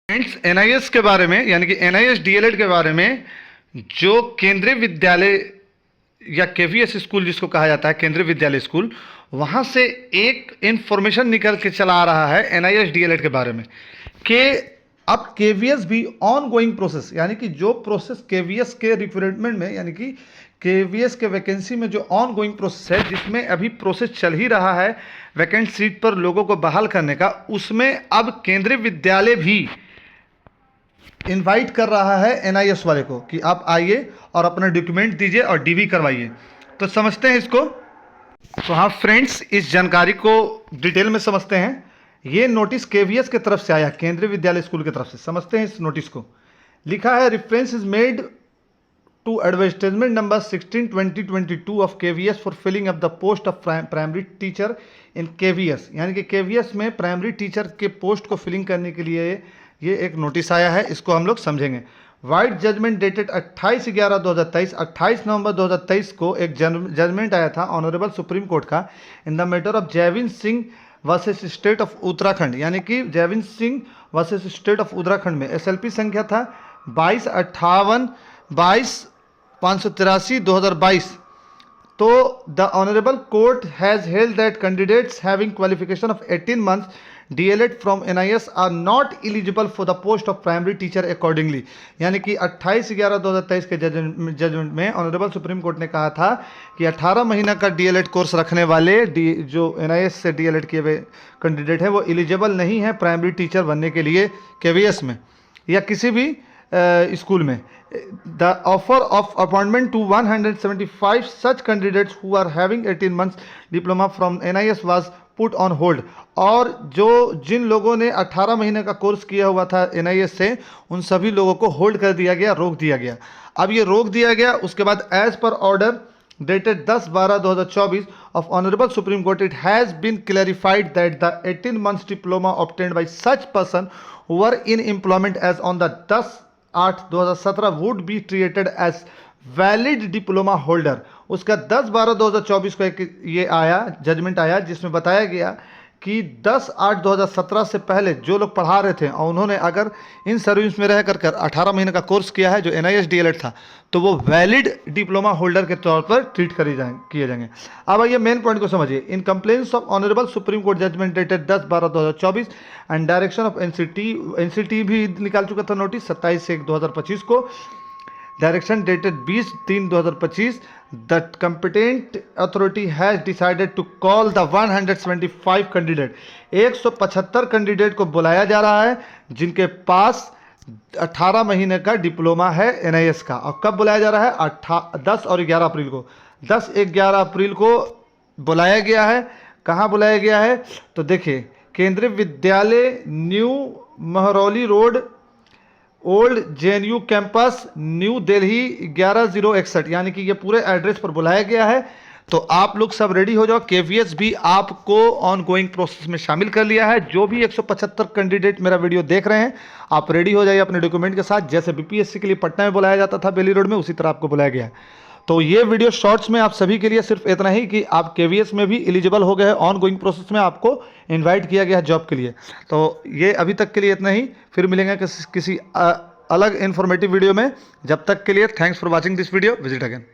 Friends, NIS के बारे में यानी कि एनआईएस डीएलएड के बारे में जो केंद्रीय विद्यालय या केवीएस स्कूल जिसको कहा जाता है, केंद्रीय विद्यालय स्कूल, वहाँ से एक इन्फॉर्मेशन निकल के चला आ रहा है एनआईएस डीएलएड के बारे में कि अब केवीएस भी ऑन गोइंग प्रोसेस, यानी कि जो प्रोसेस केवीएस के रिक्रूटमेंट में यानी कि केवीएस के वैकेंसी में जो ऑन गोइंग प्रोसेस है, जिसमें अभी प्रोसेस चल ही रहा है वैकेंट सीट पर लोगों को बहाल करने का, उसमें अब केंद्रीय विद्यालय भी इनवाइट कर रहा है एनआईएस वाले को कि आप आइए और अपना डॉक्यूमेंट दीजिए और डीवी करवाइए। तो समझते हैं इसको। तो हाँ फ्रेंड्स, इस जानकारी को डिटेल में समझते हैं। ये नोटिस केवीएस की तरफ से आया, केंद्रीय विद्यालय स्कूल की तरफ से। समझते हैं इस नोटिस को। लिखा है, reference is made to advertisement number 16/2022 of KVS for filling up the post of primary teacher in KVS, यानी कि केवीएस में प्राइमरी टीचर के पोस्ट को फिलिंग करने के लिए ये एक नोटिस आया है। इसको हम लोग समझेंगे। वाइड जजमेंट डेटेड 28/11/2023, 28 नवंबर 2023 को एक जजमेंट आया था ऑनरेबल सुप्रीम कोर्ट का in the matter of Jaivind Singh versus state of Uttarakhand, यानी कि Jaivind Singh versus state of Uttarakhand में एसएलपी संख्या था 22/583/2022। तो the honourable court has held that candidates having qualification of 18 months DLED from NIS are not eligible for the post of primary teacher accordingly, यानी कि 28/11/2023 के judgement में ऑनरेबल सुप्रीम कोर्ट ने कहा था कि 18 महीना का DLED कोर्स रखने वाले जो NIS से DLED किए हुए कैंडिडेट हैं वो एलिजिबल नहीं है प्राइमरी टीचर बनने के लिए केवीएस में या किसी भी स्कूल में। The offer of appointment to 175 such candidates who are having 18 months diploma from NIS was put on hold। और जिन लोगों ने 18 महीने का कोर्स किया हुआ था NIS से, उन सभी लोगों को होल्ड कर दिया गया, रोक दिया गया। अब ये रोक दिया गया, उसके बाद as per order dated 10/12/2024 of Honorable Supreme Court, it has been clarified that the 18 months diploma obtained by such person who were in employment as on the 10/8/2017 would be treated as valid diploma holder. उसका 10/12/2024 को एक ये आया judgement आया जिसमें बताया गया कि 10/8/2017 से पहले जो लोग पढ़ा रहे थे और उन्होंने अगर इन सर्विस में रह कर 18 महीने का कोर्स किया है जो NIS DLED था, तो वो वैलिड डिप्लोमा होल्डर के तौर पर ट्रीट किए जाएंगे। अब आइए मेन पॉइंट को समझिए। In complaints of honourable Supreme Court judgment dated 10/12/2024 and direction of NCT भी निकाल चुका था नोटिस 27/1/2025 को। Direction dated 20/3/2025, the competent authority has decided to call the 175 candidate, 175 candidate को बुलाया जा रहा है जिनके पास 18 महीने का डिप्लोमा है NIS का। और कब बुलाया जा रहा है? 10 और 11 अप्रैल को। 10-11 अप्रैल को बुलाया गया है। कहाँ बुलाया गया है? तो देखिए, केंद्रीय विद्यालय, new Mehrauli road, old JNU campus, new Delhi 11061, यानी कि ये पूरे एड्रेस पर बुलाया गया है। तो आप लोग सब रेडी हो जाओ। केवीएस भी आपको ऑन गोइंग प्रोसेस में शामिल कर लिया है। जो भी 175 कैंडिडेट मेरा वीडियो देख रहे हैं, आप रेडी हो जाइए अपने डॉक्यूमेंट के साथ। जैसे BPSC के लिए पटना में बुलाया जाता था बेली रोड में, उसी तरह आपको बुलाया गया है। तो ये वीडियो शॉर्ट्स में आप सभी के लिए सिर्फ इतना ही कि आप केवीएस में भी एलिजिबल हो गए हैं। ऑन गोइंग प्रोसेस में आपको इनवाइट किया गया है जॉब के लिए। तो ये अभी तक के लिए इतना ही। फिर मिलेंगे किसी अलग इन्फॉर्मेटिव वीडियो में। जब तक के लिए thanks for watching this video. Visit again.